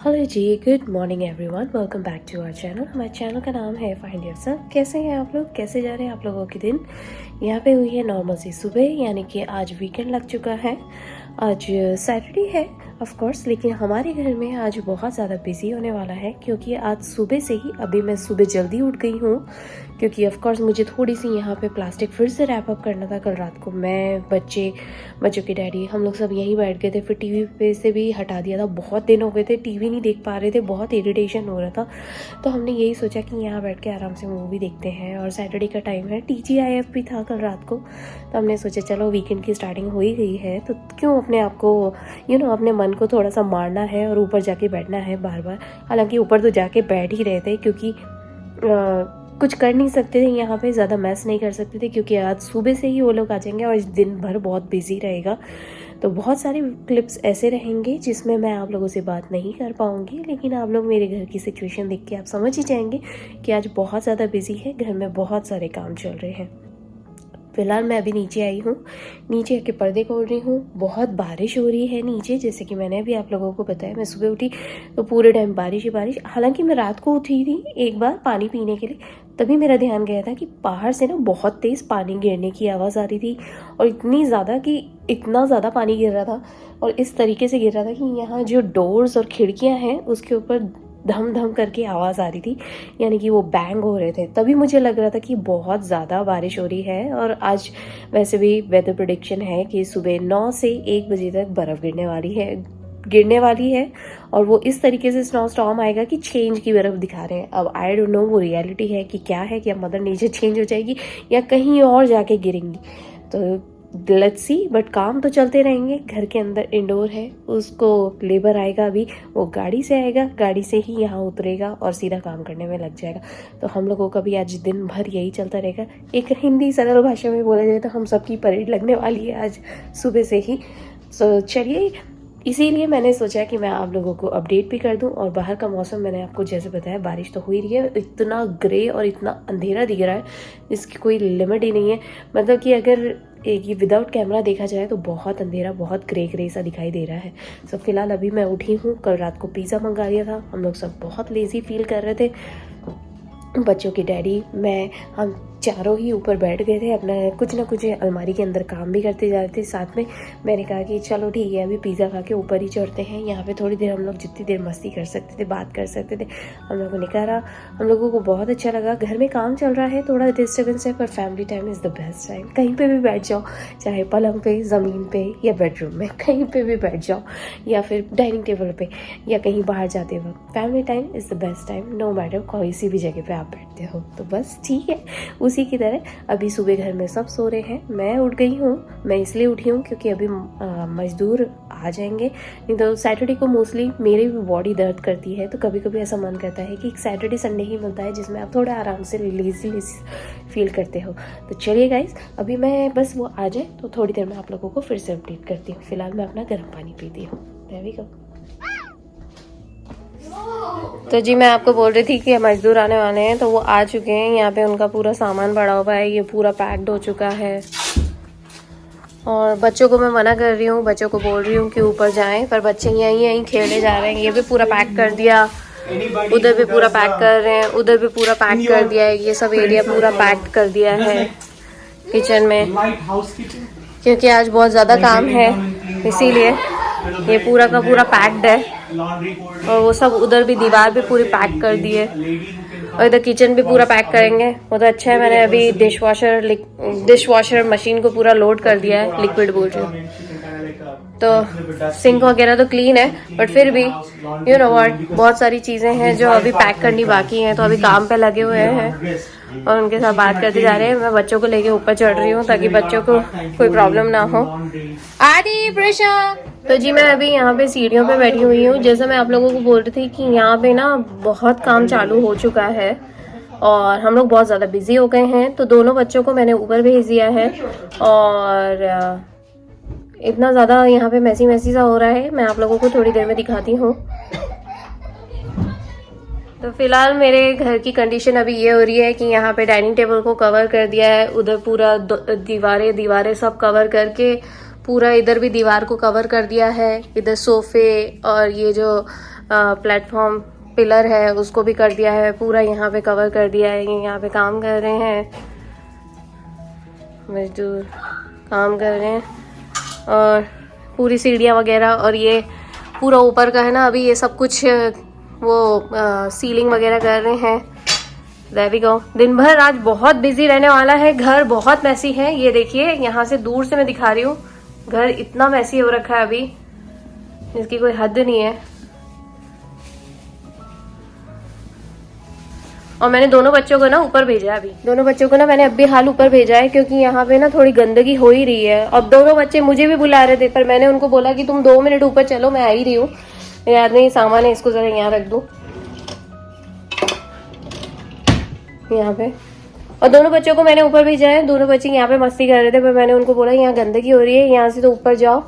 Hello जी, good morning everyone, welcome back to our channel. हमारे channel का नाम है फाइंड योरसेल्फ। कैसे हैं आप लोग, कैसे जा रहे हैं आप लोगों के दिन? यहाँ पे हुई है नॉर्मल सी सुबह, यानी कि आज वीकेंड लग चुका है। आज सैटरडे है ऑफ कोर्स, लेकिन हमारे घर में आज बहुत ज़्यादा बिजी होने वाला है क्योंकि आज सुबह से ही अभी मैं सुबह जल्दी उठ गई हूँ क्योंकि ऑफ कोर्स मुझे थोड़ी सी यहाँ पे प्लास्टिक फिर से रैप अप करना था। कल रात को मैं, बच्चों के डैडी, हम लोग सब यहीं बैठ गए थे। फिर टीवी पे से भी हटा दिया था, बहुत दिन हो गए थे टीवी नहीं देख पा रहे थे, बहुत इरिटेशन हो रहा था। तो हमने यही सोचा कि यहाँ बैठ के आराम से मूवी देखते हैं और सैटरडे का टाइम है, TGIF भी था कल रात को। तो हमने सोचा चलो वीकेंड की स्टार्टिंग हो ही गई है तो क्यों अपने आप को अपने मन को थोड़ा सा मारना है और ऊपर जाके बैठना है बार बार। हालांकि ऊपर तो जाके बैठ ही रहे थे क्योंकि कुछ कर नहीं सकते थे, यहाँ पे ज़्यादा मैस नहीं कर सकते थे क्योंकि आज सुबह से ही वो लोग आ जाएंगे और दिन भर बहुत बिजी रहेगा। तो बहुत सारे क्लिप्स ऐसे रहेंगे जिसमें मैं आप लोगों से बात नहीं कर पाऊँगी, लेकिन आप लोग मेरे घर की सिचुएशन देख के आप समझ ही जाएंगे कि आज बहुत ज़्यादा बिजी है, घर में बहुत सारे काम चल रहे हैं। फिलहाल मैं अभी नीचे आई हूँ, नीचे आके पर्दे खोल रही हूँ। बहुत बारिश हो रही है नीचे, जैसे कि मैंने अभी आप लोगों को बताया। मैं सुबह उठी तो पूरे टाइम बारिश ही बारिश। हालांकि मैं रात को उठी थी एक बार पानी पीने के लिए, तभी मेरा ध्यान गया था कि बाहर से ना बहुत तेज़ पानी गिरने की आवाज़ आ रही थी और इतनी ज़्यादा कि इतना ज़्यादा पानी गिर रहा था और इस तरीके से गिर रहा था कि यहाँ जो डोर्स और खिड़कियाँ हैं उसके ऊपर धम धम करके आवाज़ आ रही थी, यानी कि वो बैंग हो रहे थे। तभी मुझे लग रहा था कि बहुत ज़्यादा बारिश हो रही है। और आज वैसे भी वेदर प्रेडिक्शन है कि सुबह 9 से 1 बजे तक बर्फ़ गिरने वाली है और वो इस तरीके से स्नो स्टॉर्म आएगा कि 6 इंच की बर्फ़ दिखा रहे हैं। अब आई डोंट नो वो रियलिटी है कि क्या है, कि अब मदर नेचर चेंज हो जाएगी या कहीं और जाके गिरेंगी, तो लेट्स सी। बट काम तो चलते रहेंगे। घर के अंदर इंडोर है, उसको लेबर आएगा, अभी वो गाड़ी से आएगा, गाड़ी से ही यहाँ उतरेगा और सीधा काम करने में लग जाएगा। तो हम लोगों का भी आज दिन भर यही चलता रहेगा। एक हिंदी सरल भाषा में बोला जाए तो हम सबकी परेड लगने वाली है आज सुबह से ही। तो चलिए, इसीलिए मैंने सोचा कि मैं आप लोगों को अपडेट भी कर दूं। और बाहर का मौसम मैंने आपको जैसे बताया, बारिश तो हो ही रही है। इतना ग्रे और इतना अंधेरा दिख रहा है, इसकी कोई लिमिट ही नहीं है। मतलब कि अगर ये विदाउट कैमरा देखा जाए तो बहुत अंधेरा, बहुत ग्रे सा दिखाई दे रहा है। सो फिलहाल अभी मैं उठी हूँ। कल रात को पिज़्ज़ा मंगा लिया था, हम लोग सब बहुत लेज़ी फील कर रहे थे। बच्चों के डैडी, मैं, हम चारों ही ऊपर बैठ गए थे, अपना कुछ ना कुछ अलमारी के अंदर काम भी करते जा रहे थे। साथ में मैंने कहा कि चलो ठीक है, अभी पिज़्ज़ा खा के ऊपर ही चढ़ते हैं, यहाँ पे थोड़ी देर हम लोग जितनी देर मस्ती कर सकते थे, बात कर सकते थे, हम लोगों ने करा। हम लोगों को बहुत अच्छा लगा। घर में काम चल रहा है, थोड़ा डिस्टर्बेंस है, पर family time is the best time. कहीं पर भी बैठ जाओ, चाहे पलंग पे, ज़मीन पे या बेडरूम में, कहीं पर भी बैठ जाओ, या फिर डाइनिंग टेबल पर या कहीं बाहर जाते वक्त, family time is the best time, no matter कोई भी जगह पर आप बैठते हो। तो बस ठीक है, उसी की तरह अभी सुबह घर में सब सो रहे हैं, मैं उठ गई हूँ। मैं इसलिए उठी हूँ क्योंकि अभी मजदूर आ जाएंगे। नहीं तो सैटरडे को मोस्टली मेरी भी बॉडी दर्द करती है, तो कभी कभी ऐसा मन करता है कि सैटरडे संडे ही मिलता है जिसमें आप थोड़ा आराम से लेजी फील करते हो। तो चलिए गाइस, अभी मैं बस वो आ जाए तो थोड़ी देर में आप लोगों को फिर से अपडेट करती हूँ। फिलहाल मैं अपना गर्म पानी पीती हूँ। There we go. तो जी, मैं आपको बोल रही थी कि मजदूर आने वाले हैं, तो वो आ चुके हैं। यहाँ पे उनका पूरा सामान पड़ा हुआ है, ये पूरा पैक्ड हो चुका है। और बच्चों को मैं मना कर रही हूँ, बच्चों को बोल रही हूँ कि ऊपर जाएं, पर बच्चे यहीं खेलने जा रहे हैं। ये भी पूरा पैक कर दिया, उधर भी पूरा पैक कर रहे हैं, उधर भी पूरा पैक कर दिया है। ये सब एरिया पूरा पैक कर दिया है किचन में, क्योंकि आज बहुत ज़्यादा काम है, इसीलिए ये पूरा का पूरा पैक्ड है। और वो सब उधर भी दीवार भी पूरी पैक कर दी है और इधर किचन भी पूरा पैक करेंगे। वो तो अच्छा है, मैंने अभी डिश वॉशर मशीन को पूरा लोड कर दिया है, लिक्विड बोल रही हूँ। तो सिंक वगैरह तो क्लीन है, बट फिर भी यू नो व्हाट, बहुत सारी चीज़ें हैं जो अभी पैक करनी बाकी हैं। तो अभी काम पे लगे हुए हैं और उनके साथ बात करते जा रहे हैं। मैं बच्चों को लेके ऊपर चढ़ रही हूँ ताकि बच्चों को कोई प्रॉब्लम ना हो। आदि प्रेशा। तो जी, मैं अभी यहाँ पे सीढ़ियों पे बैठी हुई हूँ। जैसे मैं आप लोगों को बोल रही थी कि यहाँ पे ना बहुत काम चालू हो चुका है और हम लोग बहुत ज़्यादा बिजी हो गए हैं। तो दोनों बच्चों को मैंने ऊपर भेज दिया है और इतना ज़्यादा यहाँ पे मैसी सा हो रहा है, मैं आप लोगों को थोड़ी देर में दिखाती हूँ। तो फिलहाल मेरे घर की कंडीशन अभी ये हो रही है कि यहाँ पे डाइनिंग टेबल को कवर कर दिया है, उधर पूरा दीवारें सब कवर करके पूरा इधर भी दीवार को कवर कर दिया है। इधर सोफे और ये जो प्लेटफॉर्म पिलर है उसको भी कर दिया है, पूरा यहाँ पे कवर कर दिया है। ये यहाँ पे काम कर रहे हैं, मजदूर काम कर रहे हैं, और पूरी सीढ़ियाँ वगैरह, और ये पूरा ऊपर का है ना, अभी ये सब कुछ वो सीलिंग वगैरह कर रहे हैं। There we go। दिन भर आज बहुत बिजी रहने वाला है। घर बहुत मैसी है, ये देखिए यहाँ से दूर से मैं दिखा रही हूँ, घर इतना मैसी हो रखा है अभी जिसकी कोई हद नहीं है। और मैंने दोनों बच्चों को ना ऊपर भेजा है, अभी दोनों बच्चों को ना मैंने अभी हाल ऊपर भेजा है, क्योंकि यहाँ पे ना थोड़ी गंदगी हो ही रही है। अब दोनों बच्चे मुझे भी बुला रहे थे, पर मैंने उनको बोला कि तुम 2 मिनट ऊपर चलो, मैं आ ही रही हूँ। याद नहीं, सामान है, इसको जरा यहाँ रख दूँ यहाँ पे। और दोनों बच्चों को मैंने ऊपर भेजा है। दोनों बच्चे यहाँ पे मस्ती कर रहे थे, पर मैंने उनको बोला यहाँ गंदगी हो रही है, यहाँ से तो ऊपर जाओ।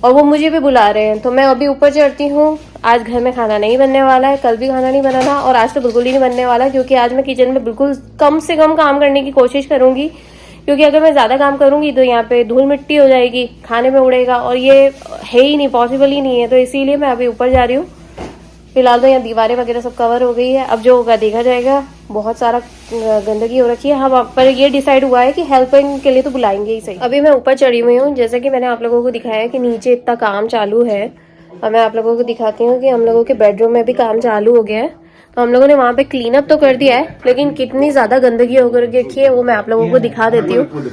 और वो मुझे भी बुला रहे हैं, तो मैं अभी ऊपर चढ़ती हूँ। आज घर में खाना नहीं बनने वाला है, कल भी खाना नहीं बना था, और आज तो बिल्कुल ही नहीं बनने वाला, क्योंकि आज मैं किचन में बिल्कुल कम से कम काम करने की कोशिश करूंगी। क्योंकि अगर मैं ज़्यादा काम करूंगी तो यहाँ पे धूल मिट्टी हो जाएगी, खाने में उड़ेगा, और ये है ही नहीं, पॉसिबल ही नहीं है। तो इसीलिए मैं अभी ऊपर जा रही हूँ। फिलहाल तो यहाँ दीवारें वगैरह सब कवर हो गई है, अब जो होगा देखा जाएगा। बहुत सारा गंदगी हो रखी है। हम पर ये डिसाइड हुआ है कि हेल्पिंग के लिए तो बुलाएंगे ही सही। अभी मैं ऊपर चढ़ी हुई हूँ, जैसा कि मैंने आप लोगों को दिखाया कि नीचे इतना काम चालू है। और मैं आप लोगों को दिखाती हूँ कि हम लोगों के बेडरूम में भी काम चालू हो गया है। तो हम लोगों ने वहाँ पे क्लीन अप तो कर दिया है, लेकिन कितनी ज्यादा गंदगी हो रखी है वो मैं आप लोगों को दिखा देती हूँ।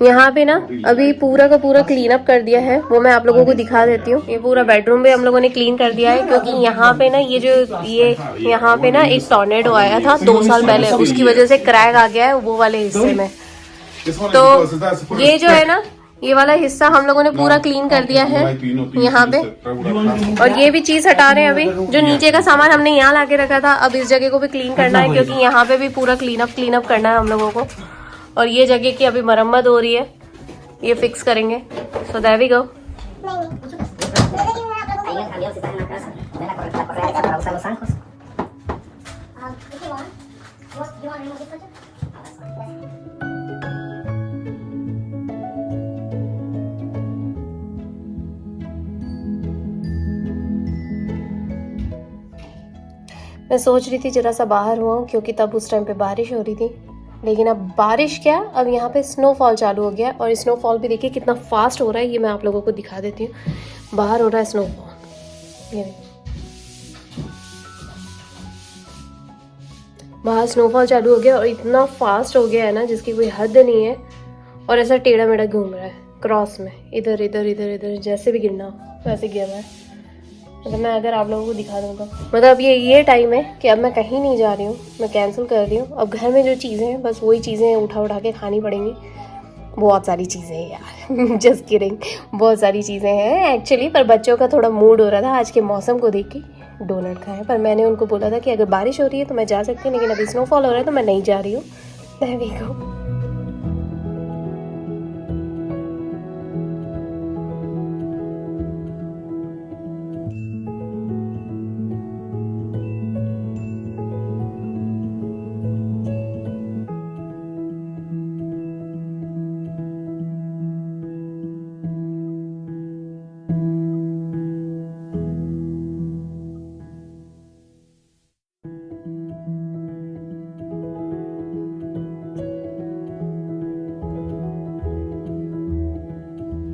यहाँ पे ना अभी पूरा का पूरा क्लीन अप कर दिया है, वो मैं आप लोगों को दिखा देती हूँ। ये पूरा बेडरूम भी हम लोगों ने क्लीन कर दिया है, क्योंकि यहाँ पे ना ये यहाँ पे ना एक टॉर्नेडो आया था 2 साल पहले, उसकी वजह से क्रैक आ गया है वो वाले हिस्से में। तो ये जो है ना, ये वाला हिस्सा हम लोगों ने पूरा क्लीन कर दिया है यहाँ पे। और ये भी चीज हटा रहे हैं अभी, जो नीचे का सामान हमने यहाँ लाके रखा था, अब इस जगह को भी क्लीन करना है, क्योंकि यहाँ पे भी पूरा क्लीन अप करना है हम लोगों को। और ये जगह की अभी मरम्मत हो रही है, ये फिक्स करेंगे। So there we go. मैं सोच रही थी जरा सा बाहर हुआ, क्योंकि तब उस टाइम पे बारिश हो रही थी, लेकिन अब बारिश क्या, अब यहाँ पे स्नोफॉल चालू हो गया। और स्नोफॉल भी देखिए कितना फास्ट हो रहा है, ये मैं आप लोगों को दिखा देती हूँ। बाहर हो रहा है स्नोफॉल, ये बाहर स्नोफॉल चालू हो गया, और इतना फास्ट हो गया है ना जिसकी कोई हद नहीं है। और ऐसा टेढ़ा मेढ़ा घूम रहा है क्रॉस में, इधर इधर इधर इधर, जैसे भी गिरना वैसे गिर रहा है। मतलब मैं अगर आप लोगों को दिखा दूँगा, मतलब ये टाइम है कि अब मैं कहीं नहीं जा रही हूँ, मैं कैंसिल कर रही हूँ। अब घर में जो चीज़ें हैं बस वही चीज़ें उठा के खानी पड़ेंगी। बहुत सारी चीज़ें हैं यार जस्ट किडिंग, बहुत सारी चीज़ें हैं एक्चुअली। पर बच्चों का थोड़ा मूड हो रहा था आज के मौसम को देख के, डोनट खाएं। पर मैंने उनको बोला था कि अगर बारिश हो रही है तो मैं जा सकती हूँ, लेकिन अभी स्नोफॉल हो रहा है तो मैं नहीं जा रही हूँ। There we go।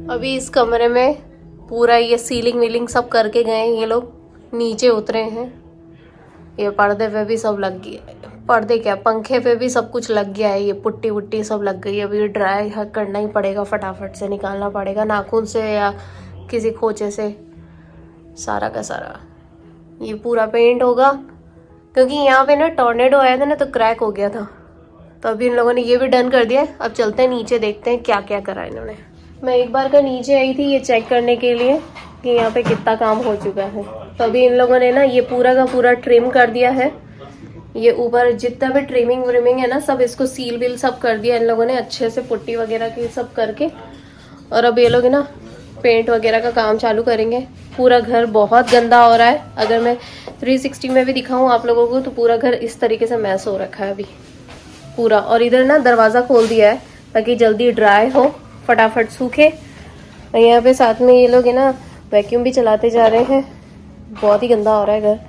अभी इस कमरे में पूरा ये सीलिंग वीलिंग सब करके गए ये लोग, नीचे उतरे हैं। ये पर्दे पे भी सब लग गया, पर्दे क्या पंखे पे भी सब कुछ लग गया है। ये पुट्टी वुट्टी सब लग गई है। अभी ड्राई करना ही पड़ेगा, फटाफट से निकालना पड़ेगा नाखून से या किसी खोचे से, सारा का सारा। ये पूरा पेंट होगा, क्योंकि यहाँ पे ना टॉर्नेडो आया था ना तो क्रैक हो गया था। तो अभी इन लोगों ने ये भी डन कर दिया। अब चलते हैं नीचे, देखते हैं क्या क्या करा इन्होंने। मैं एक बार का नीचे आई थी ये चेक करने के लिए कि यहाँ पे कितना काम हो चुका है। तो अभी इन लोगों ने ना ये पूरा का पूरा ट्रिम कर दिया है। ये ऊपर जितना भी ट्रिमिंग व्रिमिंग है ना, सब इसको सील विल सब कर दिया इन लोगों ने अच्छे से, पुट्टी वगैरह की सब करके। और अब ये लोग ना पेंट वगैरह का काम चालू करेंगे। पूरा घर बहुत गंदा हो रहा है। अगर मैं 360 में भी दिखाऊं आप लोगों को तो पूरा घर इस तरीके से मैस हो रखा है अभी पूरा। और इधर ना दरवाज़ा खोल दिया है ताकि जल्दी ड्राई हो, फटाफट सूखे। और यहाँ पे साथ में ये लोग है ना वैक्यूम भी चलाते जा रहे हैं। बहुत ही गंदा हो रहा है घर।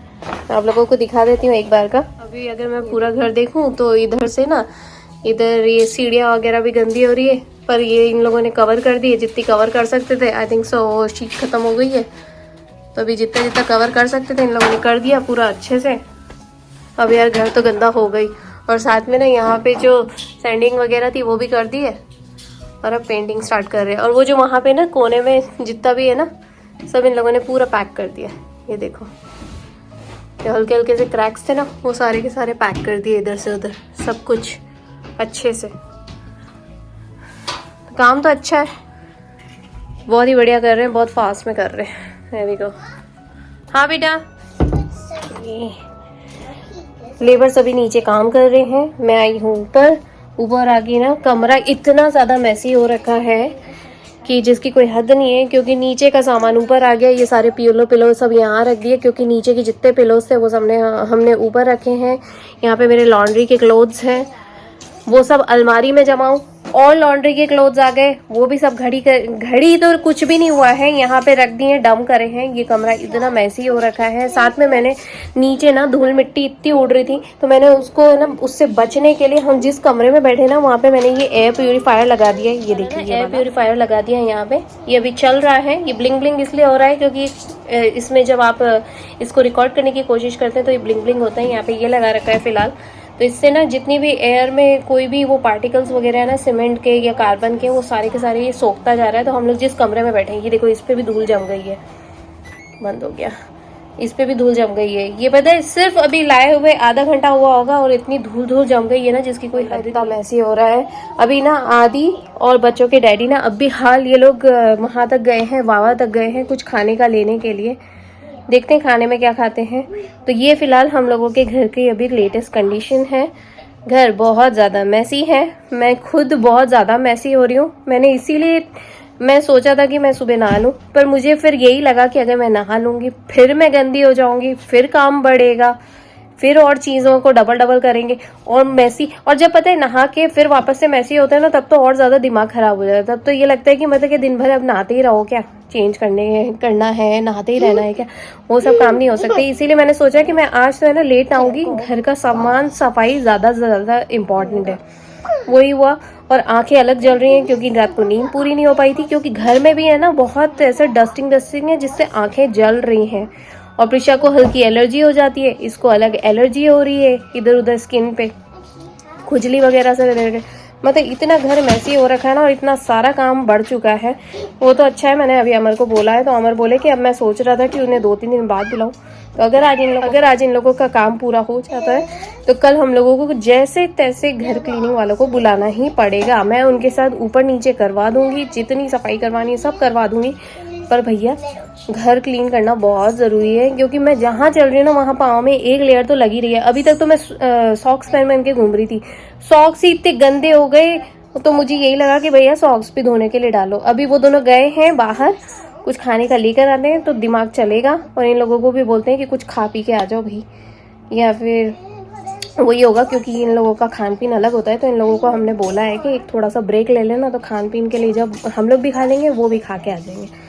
मैं आप लोगों को दिखा देती हूँ एक बार का। अभी अगर मैं पूरा घर देखूँ तो इधर से ना, इधर ये सीढ़ियाँ वगैरह भी गंदी हो रही है, पर ये इन लोगों ने कवर कर दी है जितनी कवर कर सकते थे। आई थिंक सो वो शीट खत्म हो गई है, तो अभी जितना जितना कवर कर सकते थे इन लोगों ने कर दिया पूरा अच्छे से। अब यार घर तो गंदा हो गई, और साथ में ना यहाँ पे जो सैंडिंग वगैरह थी वो भी कर दी है, और अब पेंटिंग स्टार्ट कर रहे हैं। और वो जो वहाँ पे ना कोने में जितना भी है ना, सब इन लोगों ने पूरा पैक कर दिया। ये देखो, ये हल्के हल्के से क्रैक्स थे ना, वो सारे के सारे पैक कर दिए इधर से उधर, सब कुछ अच्छे से। काम तो अच्छा है, बहुत ही बढ़िया कर रहे हैं, बहुत फास्ट में कर रहे हैं। there we go। हाँ बेटा, लेबर सभी नीचे काम कर रहे हैं, मैं आई हूँ ऊपर। ऊपर आके ना कमरा इतना ज़्यादा मैसी हो रखा है कि जिसकी कोई हद नहीं है, क्योंकि नीचे का सामान ऊपर आ गया। ये सारे पिलो सब यहाँ रख दिए, क्योंकि नीचे के जितने पिलोज थे वो हमने ऊपर रखे हैं। यहाँ पे मेरे लॉन्ड्री के क्लोथ्स हैं, वो सब अलमारी में जमाऊं। और लॉन्ड्री के क्लोथ्स आ गए, वो भी सब घड़ी तो कुछ भी नहीं हुआ है, यहाँ पे रख दिए, डम करे हैं। ये कमरा इतना मैसी हो रखा है। साथ में मैंने नीचे ना धूल मिट्टी इतनी उड़ रही थी, तो मैंने उसको ना उससे बचने के लिए, हम जिस कमरे में बैठे ना वहाँ पे मैंने ये एयर प्यूरीफायर लगा दिया है। ये देखिए एयर प्यूरीफायर लगा दिया है यहाँ पे, ये अभी चल रहा है। ये ब्लिंग ब्लिंग इसलिए हो रहा है क्योंकि इसमें जब आप इसको रिकॉर्ड करने की कोशिश करते हैं तो ये ब्लिंग ब्लिंग होता है। यहाँ पे ये लगा रखा है फिलहाल, तो इससे ना जितनी भी एयर में कोई भी वो पार्टिकल्स वगैरह है ना सीमेंट के या कार्बन के, वो सारे के सारे ये सोखता जा रहा है। तो हम लोग जिस कमरे में बैठे हैं, ये देखो इस पे भी धूल जम गई है, बंद हो गया, इस पे भी धूल जम गई है। ये पता है सिर्फ अभी लाए हुए आधा घंटा हुआ होगा और इतनी धूल जम गई है ना जिसकी कोई हद नहीं। ऐसे हो रहा है। अभी ना आदि और बच्चों के डैडी ना अभी हाल ये लोग वहाँ तक गए हैं, वावा तक गए हैं कुछ खाने का लेने के लिए। देखते हैं खाने में क्या खाते हैं। तो ये फिलहाल हम लोगों के घर की अभी लेटेस्ट कंडीशन है। घर बहुत ज़्यादा मैसी है, मैं खुद बहुत ज़्यादा मैसी हो रही हूँ। मैंने इसीलिए मैं सोचा था कि मैं सुबह नहा लूँ, पर मुझे फिर यही लगा कि अगर मैं नहा लूँगी फिर मैं गंदी हो जाऊँगी, फिर काम बढ़ेगा, फिर और चीज़ों को डबल डबल करेंगे और मैसी। और जब पता है नहा के फिर वापस से मैसी होता है ना, तब तो और ज़्यादा दिमाग ख़राब हो जाता है। तब तो ये लगता है कि मतलब कि दिन भर अब नहाते ही रहो क्या, चेंज करना है, नहाते ही रहना है क्या, वो सब काम नहीं हो सकते। इसीलिए मैंने सोचा कि मैं आज तो है ना लेट आऊँगी। घर का सामान सफाई ज़्यादा से ज़्यादा इम्पॉर्टेंट है। वही हुआ, और आंखें अलग जल रही हैं क्योंकि रात को नींद पूरी नहीं हो पाई थी, क्योंकि घर में भी है ना बहुत ऐसे डस्टिंग है जिससे आंखें जल रही हैं। और प्रिशा को हल्की एलर्जी हो जाती है, इसको अलग एलर्जी हो रही है इधर उधर स्किन पे, खुजली वगैरह से रिलेटेड। मतलब इतना घर मैसी हो रखा है ना, और इतना सारा काम बढ़ चुका है। वो तो अच्छा है, मैंने अभी अमर को बोला है, तो अमर बोले कि अब मैं सोच रहा था कि उन्हें 2-3 दिन बाद बुलाऊं। तो अगर आज इन लोगों का काम पूरा हो जाता है तो कल हम लोगों को जैसे तैसे घर क्लीनिंग वालों को बुलाना ही पड़ेगा। मैं उनके साथ ऊपर नीचे करवा दूंगी, जितनी सफाई करवानी है सब करवा दूंगी, पर भैया घर क्लीन करना बहुत ज़रूरी है। क्योंकि मैं जहाँ चल रही हूँ ना वहाँ पाँव में एक लेयर तो लगी रही है। अभी तक तो मैं सॉक्स पहन के घूम रही थी, सॉक्स ही इतने गंदे हो गए, तो मुझे यही लगा कि भैया सॉक्स भी धोने के लिए डालो। अभी वो दोनों गए हैं बाहर, कुछ खाने का लेकर आते हैं तो दिमाग चलेगा। और इन लोगों को भी बोलते हैं कि कुछ खा पी के आ जाओ भाई, या फिर वही होगा, क्योंकि इन लोगों का खान पीन अलग होता है। तो इन लोगों को हमने बोला है कि एक थोड़ा सा ब्रेक ले लेना, तो खान पीन के लिए जब हम लोग भी खा लेंगे वो भी खा के आ जाएंगे।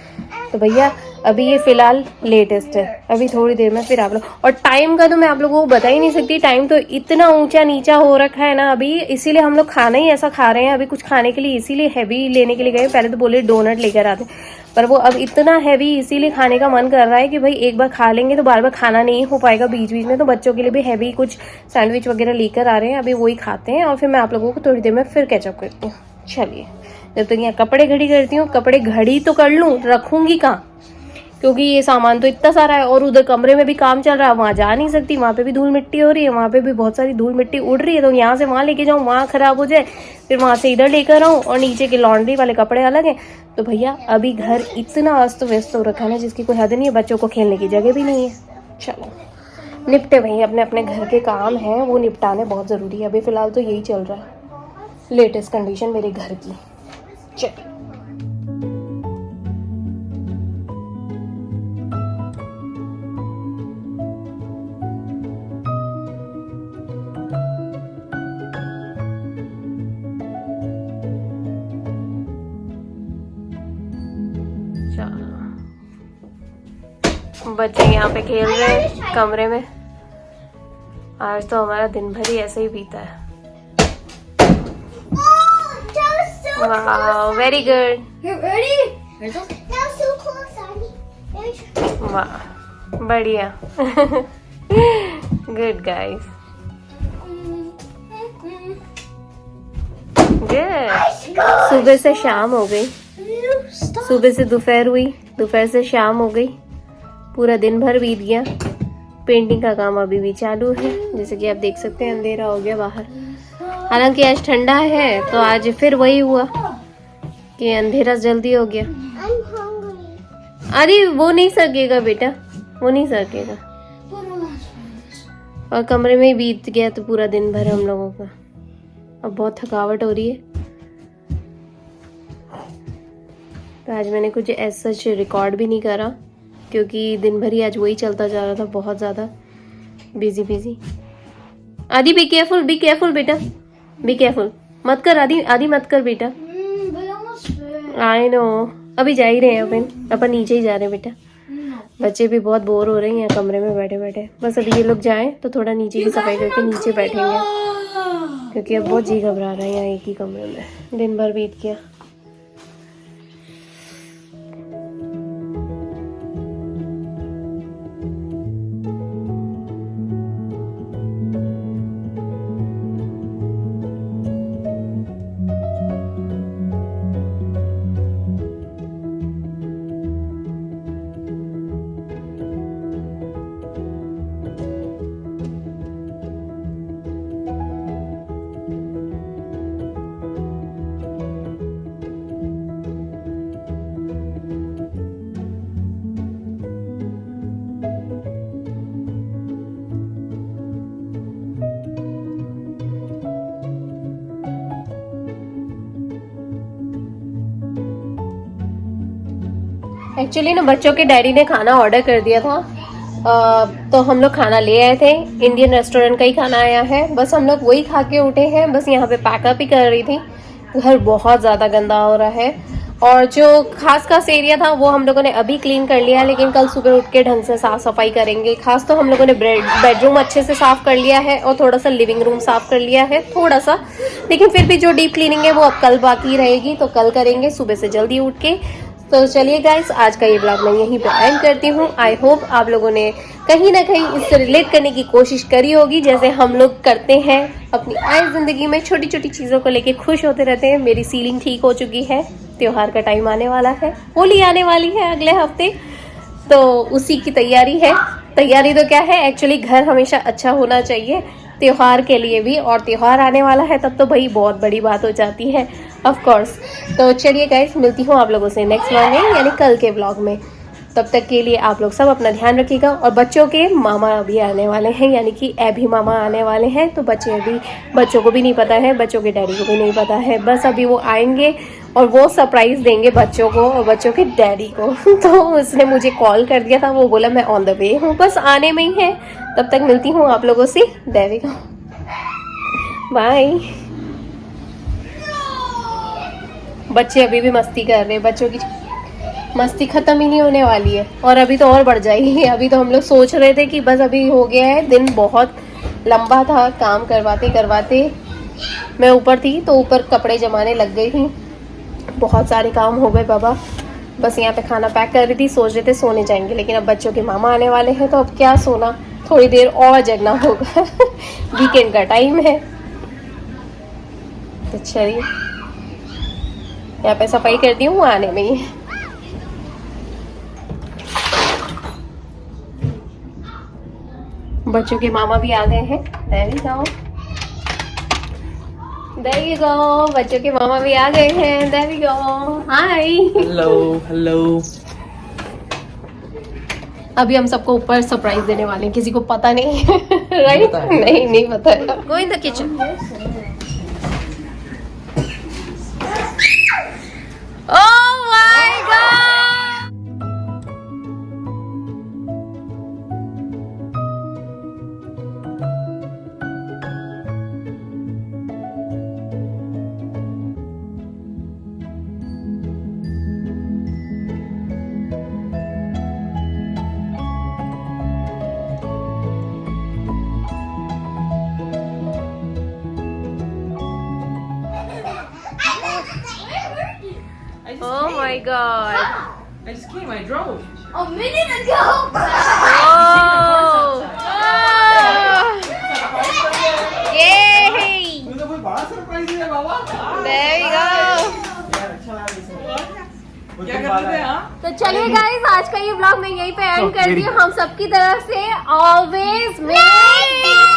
तो भैया अभी ये फिलहाल लेटेस्ट है, अभी थोड़ी देर में फिर आप लोग। और टाइम का तो मैं आप लोगों को बता ही नहीं सकती, टाइम तो इतना ऊंचा नीचा हो रखा है ना अभी, इसीलिए हम लोग खाना ही ऐसा खा रहे हैं। अभी कुछ खाने के लिए इसीलिए हैवी लेने के लिए गए, पहले तो बोले डोनट लेकर आते, पर वो अब इतना हैवी इसीलिए खाने का मन कर रहा है कि भाई एक बार खा लेंगे तो बार बार खाना नहीं हो पाएगा बीच बीच में। तो बच्चों के लिए भी हैवी कुछ सैंडविच वगैरह लेकर आ रहे हैं, अभी वही खाते हैं और फिर मैं आप लोगों को थोड़ी देर में फिर कैचअप करती हूँ। चलिए, जब तक यहाँ कपड़े घड़ी करती हूँ, कपड़े घड़ी तो कर लूँ, रखूँगी कहाँ, क्योंकि ये सामान तो इतना सारा है और उधर कमरे में भी काम चल रहा है, वहाँ जा नहीं सकती, वहाँ पे भी धूल मिट्टी हो रही है, वहाँ पे भी बहुत सारी धूल मिट्टी उड़ रही है। तो यहाँ से वहाँ लेके जाऊँ, वहाँ खराब हो जाए, फिर वहाँ से इधर लेकर आऊँ, और नीचे के लॉन्ड्री वाले कपड़े अलग हैं। तो भैया अभी घर इतना अस्त व्यस्त हो रखा है ना जिसकी कोई हद नहीं है, बच्चों को खेलने की जगह भी नहीं है। चलो निपटे भाई, अपने अपने घर के काम हैं वो निपटाने बहुत ज़रूरी है। अभी फ़िलहाल तो यही चल रहा है, लेटेस्ट कंडीशन मेरे घर की। चलिए, बच्चे यहाँ पे खेल रहे हैं कमरे में। आज तो हमारा दिन भर ही ऐसे ही बीता है। वाह, वेरी गुड। वाह, बढ़िया। Good guys, good. सुबह से शाम हो गई, सुबह से दोपहर हुई, दोपहर से शाम हो गई, पूरा दिन भर बीत गया। पेंटिंग का काम अभी भी चालू है, जैसे कि आप देख सकते हैं अंधेरा हो गया बाहर। हालांकि आज ठंडा है तो आज फिर वही हुआ कि अंधेरा जल्दी हो गया। अरे वो नहीं सकेगा बेटा, वो नहीं सकेगा। और कमरे में ही बीत गया तो पूरा दिन भर हम लोगों का। अब बहुत थकावट हो रही है, तो आज मैंने कुछ ऐसा रिकॉर्ड भी नहीं करा क्योंकि दिन भर ही आज वही चलता जा रहा था, बहुत ज़्यादा बिजी बिजी। आदि बी केयरफुल बेटा, बी केयरफुल, मत कर आदि, आदि मत कर बेटा। आई नो, अभी जा ही रहे हैं अपन नीचे ही जा रहे हैं बेटा। बच्चे भी बहुत बोर हो रहे हैं कमरे में बैठे बैठे। बस अभी ये लोग जाएं तो थोड़ा नीचे की सफाई करके नीचे बैठेंगे, क्योंकि अब बहुत जी घबरा रहा है यहाँ एक ही कमरे में। दिन भर बीत गया। एक्चुअली ना बच्चों के डैडी ने खाना ऑर्डर कर दिया था, तो हम लोग खाना ले आए थे। इंडियन रेस्टोरेंट का ही खाना आया है, बस हम लोग वही खा के उठे हैं। बस यहाँ पे पैकअप ही कर रही थी। घर बहुत ज़्यादा गंदा हो रहा है, और जो खास एरिया था वो हम लोगों ने अभी क्लीन कर लिया, लेकिन कल सुबह उठ के ढंग से साफ सफाई करेंगे। खास तो हम लोगों ने बेडरूम अच्छे से साफ कर लिया है और थोड़ा सा लिविंग रूम साफ कर लिया है थोड़ा सा, लेकिन फिर भी जो डीप क्लीनिंग है वो अब कल बाकी रहेगी, तो कल करेंगे सुबह से जल्दी उठ के। तो चलिए गाइस, आज का ये ब्लॉग मैं यहीं पे एंड करती हूँ। आई होप आप लोगों ने कहीं ना कहीं इससे रिलेट करने की कोशिश करी होगी, जैसे हम लोग करते हैं अपनी आए जिंदगी में। छोटी छोटी चीज़ों को लेके खुश होते रहते हैं। मेरी सीलिंग ठीक हो चुकी है, त्योहार का टाइम आने वाला है, होली आने वाली है अगले हफ्ते, तो उसी की तैयारी है। तैयारी तो क्या है, एक्चुअली घर हमेशा अच्छा होना चाहिए त्योहार के लिए भी, और त्योहार आने वाला है तब तो भाई बहुत बड़ी बात हो जाती है ऑफ कोर्स। तो चलिए गाइस, मिलती हूँ आप लोगों से नेक्स्ट व्लॉग में, यानी कल के व्लॉग में। तब तक के लिए आप लोग सब अपना ध्यान रखिएगा। और बच्चों के मामा अभी आने वाले हैं, यानी कि एभी मामा आने वाले हैं, तो बच्चों को भी नहीं पता है, बच्चों के डैडी को भी नहीं पता है। बस अभी वो आएंगे और वो सरप्राइज देंगे बच्चों को और बच्चों के डैडी को। तो उसने मुझे कॉल कर दिया था, वो बोला मैं ऑन द वे हूँ, बस आने में ही है। तब तक मिलती हूँ आप लोगों से, देविका, बाय। बच्चे अभी भी मस्ती कर रहे हैं, बच्चों की मस्ती खत्म ही नहीं होने वाली है, और अभी तो और बढ़ जाएगी। अभी तो हम लोग सोच रहे थे कि बस अभी हो गया है, दिन बहुत लंबा था, काम करवाते करवाते मैं ऊपर थी तो ऊपर कपड़े जमाने लग गई थी, बहुत सारे काम हो गए बाबा। बस यहाँ पे खाना पैक कर रही थी, सोच रहे थे सोने जाएंगे, लेकिन अब बच्चों के मामा आने वाले हैं तो अब क्या सोना, थोड़ी देर और जगना होगा। वीकेंड का टाइम है, तो चलिए यहाँ पे सफाई करती हूँ, आने में ही। बच्चों के मामा भी आ गए हैं, there you go, बच्चों के मामा भी आ गए हैं, there you go, hi, hello. अभी हम सबको ऊपर सरप्राइज देने वाले हैं, किसी को पता नहीं। राइट? नहीं पता है। Go in the kitchen. Oh my God! Oh my god. I just came. I drove. A minute ago. Oh. Yay! तूने कोई बड़ा सरप्राइज दिया बाबा? There you go. यार अच्छा लगा ये सब। क्या करते थे हाँ? तो चलिए गाइस, आज का ये व्लॉग मैं यहीं पे एंड कर दी हूँ। हम सबकी तरफ से ऑलवेज मेक